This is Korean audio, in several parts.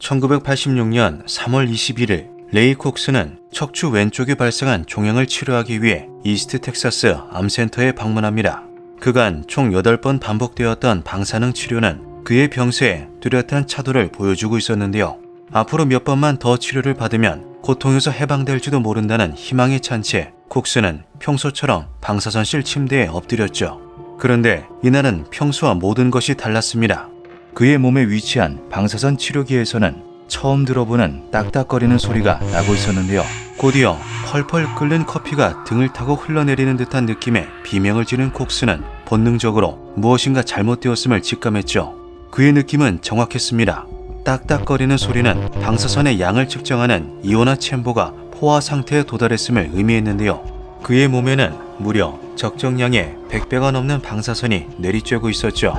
1986년 3월 21일 레이 콕스는 척추 왼쪽에 발생한 종양을 치료하기 위해 이스트 텍사스 암센터에 방문합니다. 그간 총 8번 반복되었던 방사능 치료는 그의 병세에 뚜렷한 차도를 보여주고 있었는데요. 앞으로 몇 번만 더 치료를 받으면 고통에서 해방될지도 모른다는 희망에 찬 채 콕스는 평소처럼 방사선실 침대에 엎드렸죠. 그런데 이날은 평소와 모든 것이 달랐습니다. 그의 몸에 위치한 방사선 치료기에서는 처음 들어보는 딱딱거리는 소리가 나고 있었는데요. 곧이어 펄펄 끓는 커피가 등을 타고 흘러내리는 듯한 느낌에 비명을 지른 콕스는 본능적으로 무엇인가 잘못되었음을 직감했죠. 그의 느낌은 정확했습니다. 딱딱거리는 소리는 방사선의 양을 측정하는 이오나 챔버가 포화 상태에 도달했음을 의미했는데요. 그의 몸에는 무려 적정량의 100배가 넘는 방사선이 내리쬐고 있었죠.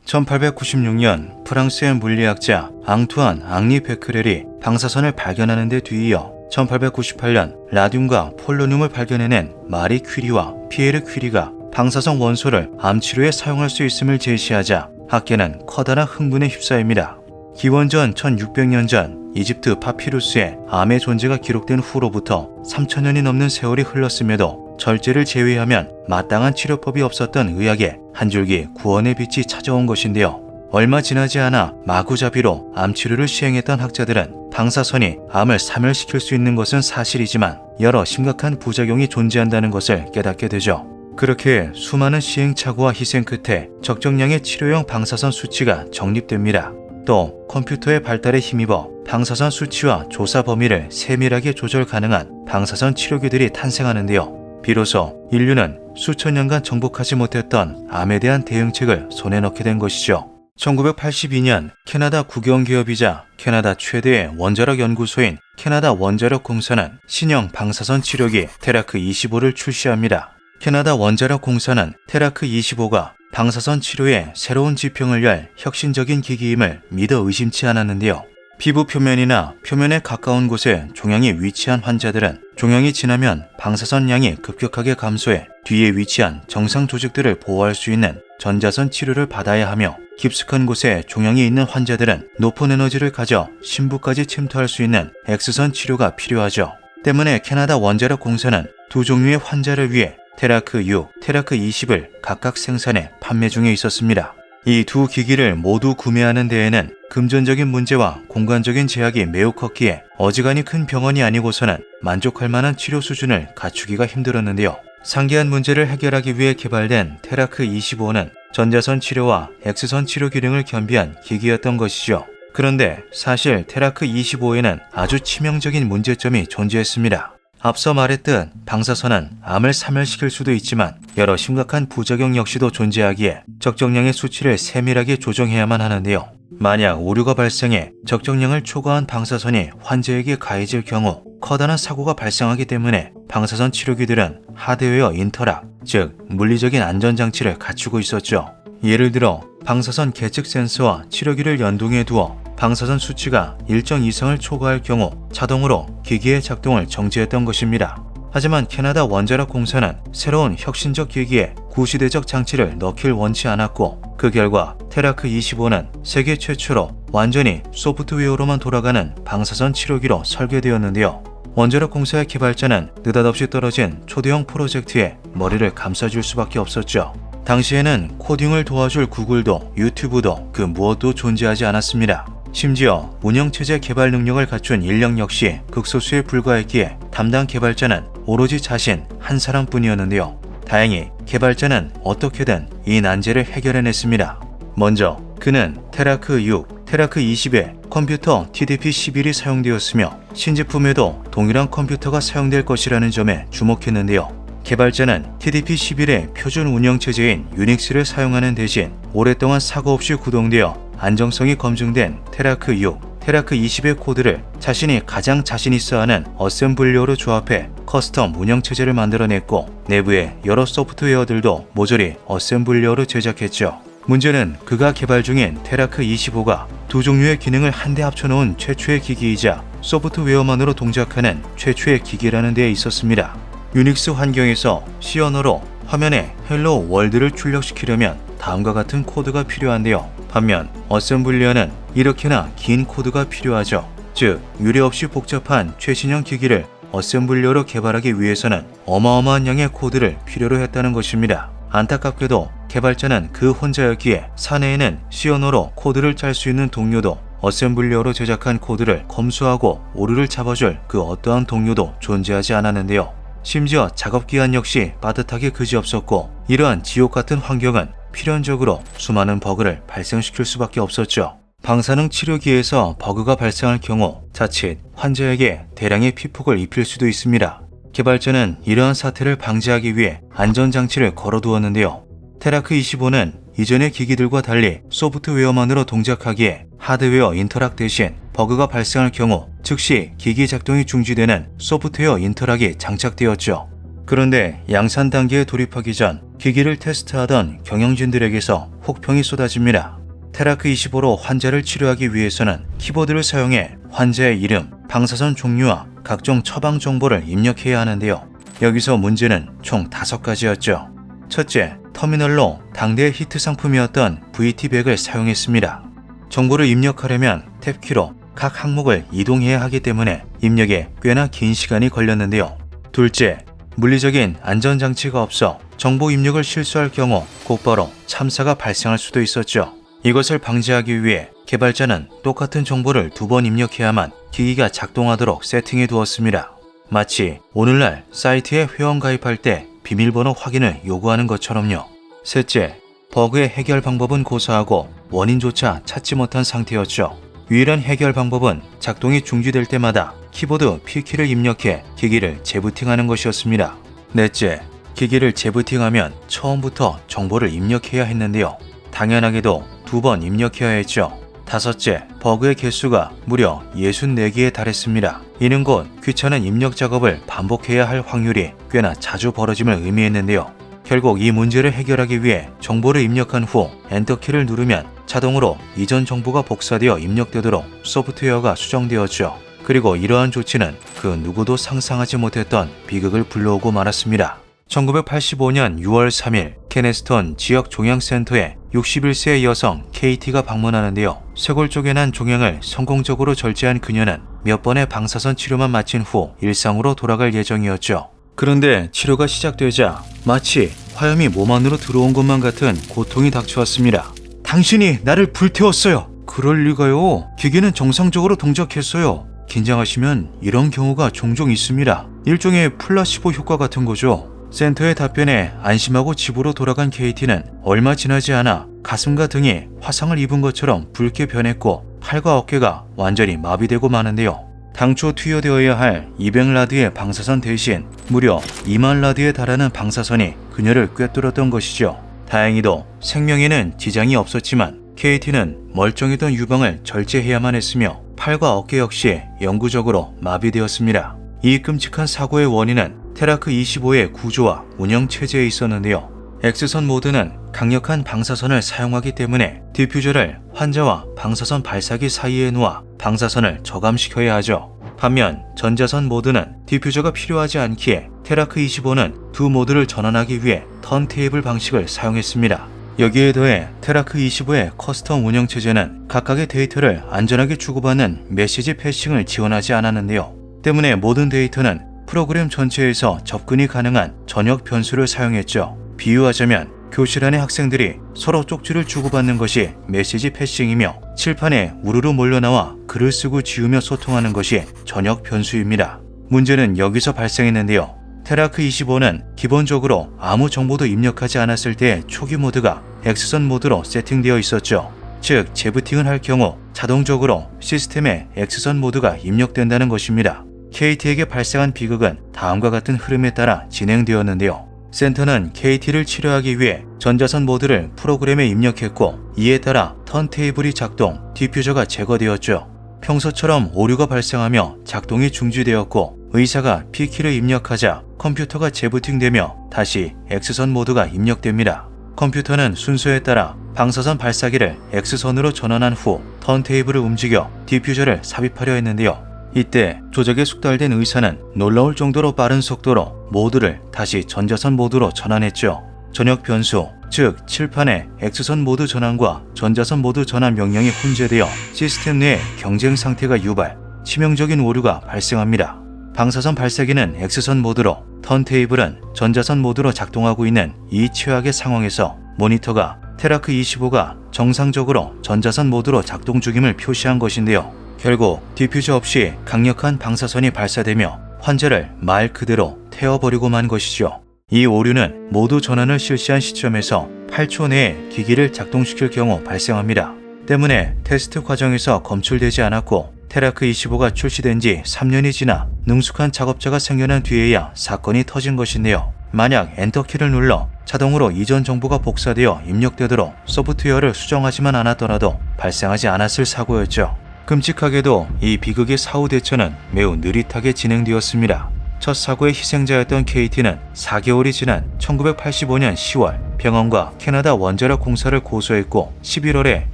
1896년 프랑스의 물리학자 앙투안 앙리 베크렐이 방사선을 발견하는 데 뒤이어 1898년 라듐과 폴로늄을 발견해낸 마리 퀴리와 피에르 퀴리가 방사선 원소를 암치료에 사용할 수 있음을 제시하자 학계는 커다란 흥분에 휩싸입니다. 기원전 1600년 전 이집트 파피루스에 암의 존재가 기록된 후로부터 3000년이 넘는 세월이 흘렀음에도 절제를 제외하면 마땅한 치료법이 없었던 의학에 한 줄기 구원의 빛이 찾아온 것인데요. 얼마 지나지 않아 마구잡이로 암치료를 시행했던 학자들은 방사선이 암을 사멸시킬 수 있는 것은 사실이지만 여러 심각한 부작용이 존재한다는 것을 깨닫게 되죠. 그렇게 수많은 시행착오와 희생 끝에 적정량의 치료용 방사선 수치가 정립됩니다. 또 컴퓨터의 발달에 힘입어 방사선 수치와 조사 범위를 세밀하게 조절 가능한 방사선 치료기들이 탄생하는데요. 비로소 인류는 수천 년간 정복하지 못했던 암에 대한 대응책을 손에 넣게 된 것이죠. 1982년 캐나다 국영기업이자 캐나다 최대의 원자력 연구소인 캐나다 원자력 공사는 신형 방사선 치료기 테라크 25를 출시합니다. 캐나다 원자력 공사는 테라크 25가 방사선 치료에 새로운 지평을 열 혁신적인 기기임을 믿어 의심치 않았는데요. 피부 표면이나 표면에 가까운 곳에 종양이 위치한 환자들은 종양이 지나면 방사선 양이 급격하게 감소해 뒤에 위치한 정상 조직들을 보호할 수 있는 전자선 치료를 받아야 하며 깊숙한 곳에 종양이 있는 환자들은 높은 에너지를 가져 심부까지 침투할 수 있는 X선 치료가 필요하죠. 때문에 캐나다 원자력 공사는 두 종류의 환자를 위해 테라크 6, 테라크 20을 각각 생산해 판매 중에 있었습니다. 이 두 기기를 모두 구매하는 데에는 금전적인 문제와 공간적인 제약이 매우 컸기에 어지간히 큰 병원이 아니고서는 만족할 만한 치료 수준을 갖추기가 힘들었는데요. 상기한 문제를 해결하기 위해 개발된 테라크 25는 전자선 치료와 X선 치료 기능을 겸비한 기기였던 것이죠. 그런데 사실 테라크 25에는 아주 치명적인 문제점이 존재했습니다. 앞서 말했듯 방사선은 암을 사멸시킬 수도 있지만 여러 심각한 부작용 역시도 존재하기에 적정량의 수치를 세밀하게 조정해야만 하는데요. 만약 오류가 발생해 적정량을 초과한 방사선이 환자에게 가해질 경우 커다란 사고가 발생하기 때문에 방사선 치료기들은 하드웨어 인터락, 즉 물리적인 안전장치를 갖추고 있었죠. 예를 들어 방사선 계측 센서와 치료기를 연동해 두어 방사선 수치가 일정 이상을 초과할 경우 자동으로 기기의 작동을 정지했던 것입니다. 하지만 캐나다 원자력 공사는 새로운 혁신적 기기에 구시대적 장치를 넣길 원치 않았고 그 결과 테라크 25는 세계 최초로 완전히 소프트웨어로만 돌아가는 방사선 치료기로 설계되었는데요. 원자력 공사의 개발자는 느닷없이 떨어진 초대형 프로젝트에 머리를 감싸줄 수밖에 없었죠. 당시에는 코딩을 도와줄 구글도 유튜브도 그 무엇도 존재하지 않았습니다. 심지어 운영체제 개발 능력을 갖춘 인력 역시 극소수에 불과했기에 담당 개발자는 오로지 자신 한 사람뿐이었는데요. 다행히 개발자는 어떻게든 이 난제를 해결해냈습니다. 먼저 그는 테라크 6, 테라크 20에 컴퓨터 TDP-11이 사용되었으며 신제품에도 동일한 컴퓨터가 사용될 것이라는 점에 주목했는데요. 개발자는 TDP-11의 표준 운영체제인 유닉스를 사용하는 대신 오랫동안 사고 없이 구동되어 안정성이 검증된 테라크 6, 테라크 20의 코드를 자신이 가장 자신 있어 하는 어셈블리어로 조합해 커스텀 운영체제를 만들어냈고 내부의 여러 소프트웨어들도 모조리 어셈블리어로 제작했죠. 문제는 그가 개발 중인 테라크 25가 두 종류의 기능을 한데 합쳐놓은 최초의 기기이자 소프트웨어만으로 동작하는 최초의 기기라는 데에 있었습니다. 유닉스 환경에서 C 언어로 화면에 헬로 월드를 출력시키려면 다음과 같은 코드가 필요한데요. 반면 어셈블리어는 이렇게나 긴 코드가 필요하죠. 즉, 유례없이 복잡한 최신형 기기를 어셈블리어로 개발하기 위해서는 어마어마한 양의 코드를 필요로 했다는 것입니다. 안타깝게도 개발자는 그 혼자였기에 사내에는 C 언어로 코드를 짤 수 있는 동료도 어셈블리어로 제작한 코드를 검수하고 오류를 잡아줄 그 어떠한 동료도 존재하지 않았는데요. 심지어 작업기한 역시 빠듯하게 그지없었고, 이러한 지옥같은 환경은 필연적으로 수많은 버그를 발생시킬 수밖에 없었죠. 방사능 치료기에서 버그가 발생할 경우 자칫 환자에게 대량의 피폭을 입힐 수도 있습니다. 개발자는 이러한 사태를 방지하기 위해 안전장치를 걸어두었는데요. 테라크 25는 이전의 기기들과 달리 소프트웨어만으로 동작하기에 하드웨어 인터락 대신 버그가 발생할 경우 즉시 기기 작동이 중지되는 소프트웨어 인터락이 장착되었죠. 그런데 양산 단계에 돌입하기 전 기기를 테스트하던 경영진들에게서 혹평이 쏟아집니다. 테라크 25로 환자를 치료하기 위해서는 키보드를 사용해 환자의 이름, 방사선 종류와 각종 처방 정보를 입력해야 하는데요. 여기서 문제는 총 5가지였죠. 첫째, 터미널로 당대의 히트 상품이었던 VT100을 사용했습니다. 정보를 입력하려면 탭키로 각 항목을 이동해야 하기 때문에 입력에 꽤나 긴 시간이 걸렸는데요. 둘째, 물리적인 안전장치가 없어 정보 입력을 실수할 경우 곧바로 참사가 발생할 수도 있었죠. 이것을 방지하기 위해 개발자는 똑같은 정보를 2번 입력해야만 기기가 작동하도록 세팅해 두었습니다. 마치 오늘날 사이트에 회원 가입할 때 비밀번호 확인을 요구하는 것처럼요. 셋째, 버그의 해결 방법은 고사하고 원인조차 찾지 못한 상태였죠. 유일한 해결 방법은 작동이 중지될 때마다 키보드 P키를 입력해 기기를 재부팅하는 것이었습니다. 넷째, 기기를 재부팅하면 처음부터 정보를 입력해야 했는데요. 당연하게도 2번 입력해야 했죠. 다섯째, 버그의 개수가 무려 64개에 달했습니다. 이는 곧 귀찮은 입력 작업을 반복해야 할 확률이 꽤나 자주 벌어짐을 의미했는데요. 결국 이 문제를 해결하기 위해 정보를 입력한 후 엔터키를 누르면 자동으로 이전 정보가 복사되어 입력되도록 소프트웨어가 수정되었죠. 그리고 이러한 조치는 그 누구도 상상하지 못했던 비극을 불러오고 말았습니다. 1985년 6월 3일 케네스턴 지역 종양센터에 61세의 여성 KT가 방문하는데요. 쇄골 쪽에 난 종양을 성공적으로 절제한 그녀는 몇 번의 방사선 치료만 마친 후 일상으로 돌아갈 예정이었죠. 그런데 치료가 시작되자 마치 화염이 몸 안으로 들어온 것만 같은 고통이 닥쳐왔습니다. 당신이 나를 불태웠어요. 그럴 리가요. 기계는 정상적으로 동작했어요. 긴장하시면 이런 경우가 종종 있습니다. 일종의 플라시보 효과 같은 거죠. 센터의 답변에 안심하고 집으로 돌아간 KT는 얼마 지나지 않아 가슴과 등이 화상을 입은 것처럼 붉게 변했고 팔과 어깨가 완전히 마비되고 마는데요. 당초 투여되어야 할 200라드의 방사선 대신 무려 2만 라드에 달하는 방사선이 그녀를 꿰뚫었던 것이죠. 다행히도 생명에는 지장이 없었지만 KT는 멀쩡했던 유방을 절제해야만 했으며 팔과 어깨 역시 영구적으로 마비되었습니다. 이 끔찍한 사고의 원인은 테라크 25의 구조와 운영 체제에 있었는데요. X선 모드는 강력한 방사선을 사용하기 때문에 디퓨저를 환자와 방사선 발사기 사이에 놓아 방사선을 저감시켜야 하죠. 반면 전자선 모드는 디퓨저가 필요하지 않기에 테라크 25는 두 모드를 전환하기 위해 턴테이블 방식을 사용했습니다. 여기에 더해 테라크 25의 커스텀 운영 체제는 각각의 데이터를 안전하게 주고받는 메시지 패싱을 지원하지 않았는데요. 때문에 모든 데이터는 프로그램 전체에서 접근이 가능한 전역 변수를 사용했죠. 비유하자면 교실 안의 학생들이 서로 쪽지를 주고받는 것이 메시지 패싱이며 칠판에 우르르 몰려나와 글을 쓰고 지우며 소통하는 것이 전역 변수입니다. 문제는 여기서 발생했는데요. 테라크 25는 기본적으로 아무 정보도 입력하지 않았을 때의 초기 모드가 X선 모드로 세팅되어 있었죠. 즉 재부팅을 할 경우 자동적으로 시스템에 X선 모드가 입력된다는 것입니다. KT에게 발생한 비극은 다음과 같은 흐름에 따라 진행되었는데요. 센터는 KT를 치료하기 위해 전자선 모드를 프로그램에 입력했고 이에 따라 턴테이블이 작동, 디퓨저가 제거되었죠. 평소처럼 오류가 발생하며 작동이 중지되었고 의사가 P키를 입력하자 컴퓨터가 재부팅되며 다시 X선 모드가 입력됩니다. 컴퓨터는 순서에 따라 방사선 발사기를 X선으로 전환한 후 턴테이블을 움직여 디퓨저를 삽입하려 했는데요. 이때 조작에 숙달된 의사는 놀라울 정도로 빠른 속도로 모드를 다시 전자선 모드로 전환했죠. 전역 변수 즉 칠판에 X선 모드 전환과 전자선 모드 전환 명령이 혼재되어 시스템 내에 경쟁 상태가 유발, 치명적인 오류가 발생합니다. 방사선 발사기는 X선 모드로, 턴테이블은 전자선 모드로 작동하고 있는 이 최악의 상황에서 모니터가 테라크 25가 정상적으로 전자선 모드로 작동 중임을 표시한 것인데요. 결국 디퓨저 없이 강력한 방사선이 발사되며 환자를 말 그대로 태워버리고 만 것이죠. 이 오류는 모두 전환을 실시한 시점에서 8초 내에 기기를 작동시킬 경우 발생합니다. 때문에 테스트 과정에서 검출되지 않았고 테라크 25가 출시된 지 3년이 지나 능숙한 작업자가 생겨난 뒤에야 사건이 터진 것인데요. 만약 엔터키를 눌러 자동으로 이전 정보가 복사되어 입력되도록 소프트웨어를 수정하지만 않았더라도 발생하지 않았을 사고였죠. 끔찍하게도 이 비극의 사후 대처는 매우 느릿하게 진행되었습니다. 첫 사고의 희생자였던 KT는 4개월이 지난 1985년 10월 병원과 캐나다 원자력 공사를 고소했고 11월에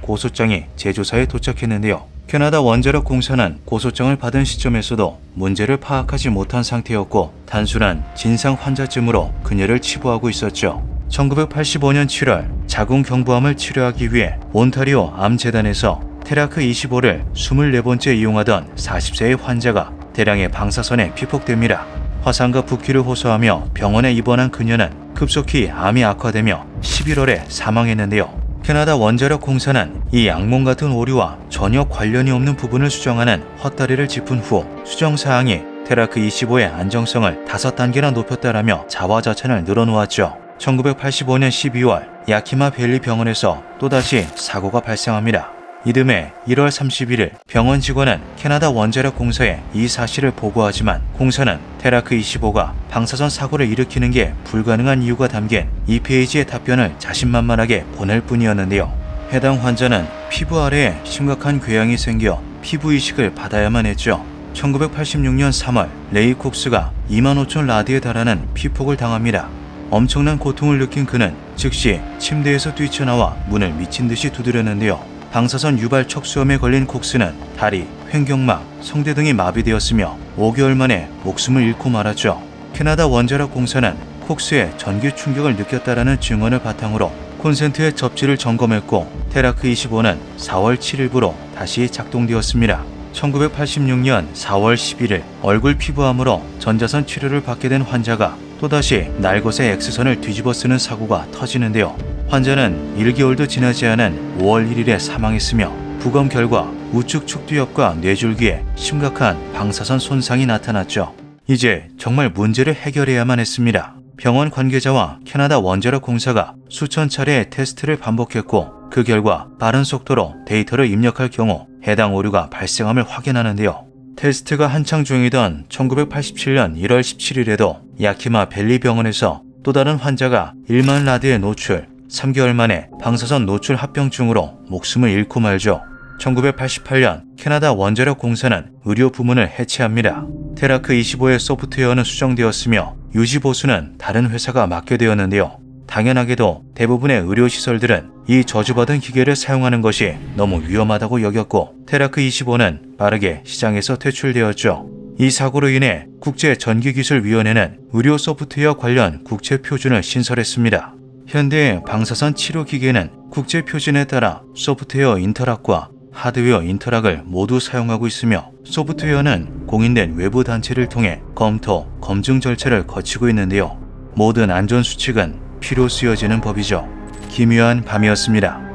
고소장이 제조사에 도착했는데요. 캐나다 원자력 공사는 고소장을 받은 시점에서도 문제를 파악하지 못한 상태였고 단순한 진상 환자쯤으로 그녀를 치부하고 있었죠. 1985년 7월 자궁 경부암을 치료하기 위해 온타리오 암재단에서 테라크 25를 24번째 이용하던 40세의 환자가 대량의 방사선에 피폭됩니다. 화상과 붓기를 호소하며 병원에 입원한 그녀는 급속히 암이 악화되며 11월에 사망했는데요. 캐나다 원자력 공사는 이 악몽 같은 오류와 전혀 관련이 없는 부분을 수정하는 헛다리를 짚은 후 수정사항이 테라크 25의 안정성을 5단계나 높였다라며 자화자찬을 늘어놓았죠. 1985년 12월 야키마 밸리 병원에서 또다시 사고가 발생합니다. 이듬해 1월 31일 병원 직원은 캐나다 원자력 공사에 이 사실을 보고하지만 공사는 테라크 25가 방사선 사고를 일으키는 게 불가능한 이유가 담긴 2페이지의 답변을 자신만만하게 보낼 뿐이었는데요. 해당 환자는 피부 아래에 심각한 궤양이 생겨 피부 이식을 받아야만 했죠. 1986년 3월 레이 콕스가 25,000 라드에 달하는 피폭을 당합니다. 엄청난 고통을 느낀 그는 즉시 침대에서 뛰쳐나와 문을 미친 듯이 두드렸는데요. 방사선 유발 척수염에 걸린 콕스는 다리, 횡격막, 성대 등이 마비되었으며 5개월 만에 목숨을 잃고 말았죠. 캐나다 원자력 공사는 콕스의 전기 충격을 느꼈다라는 증언을 바탕으로 콘센트의 접지를 점검했고 테라크 25는 4월 7일부로 다시 작동되었습니다. 1986년 4월 11일 얼굴 피부암으로 전자선 치료를 받게 된 환자가 또다시 날것의 X선을 뒤집어 쓰는 사고가 터지는데요. 환자는 1개월도 지나지 않은 5월 1일에 사망했으며 부검 결과 우측 척두엽과 뇌줄기에 심각한 방사선 손상이 나타났죠. 이제 정말 문제를 해결해야만 했습니다. 병원 관계자와 캐나다 원자력 공사가 수천 차례의 테스트를 반복했고 그 결과 빠른 속도로 데이터를 입력할 경우 해당 오류가 발생함을 확인하는데요. 테스트가 한창 중이던 1987년 1월 17일에도 야키마 밸리 병원에서 또 다른 환자가 1만 라드의 노출, 3개월 만에 방사선 노출 합병증으로 목숨을 잃고 말죠. 1988년 캐나다 원자력 공사는 의료 부문을 해체합니다. 테라크 25의 소프트웨어는 수정되었으며 유지 보수는 다른 회사가 맡게 되었는데요. 당연하게도 대부분의 의료시설들은 이 저주받은 기계를 사용하는 것이 너무 위험하다고 여겼고 테라크 25는 빠르게 시장에서 퇴출되었죠. 이 사고로 인해 국제전기기술위원회는 의료 소프트웨어 관련 국제표준을 신설했습니다. 현대의 방사선 치료 기계는 국제표준에 따라 소프트웨어 인터락과 하드웨어 인터락을 모두 사용하고 있으며 소프트웨어는 공인된 외부 단체를 통해 검토, 검증 절차를 거치고 있는데요. 모든 안전수칙은 피로 쓰여지는 법이죠. 기묘한 밤이었습니다.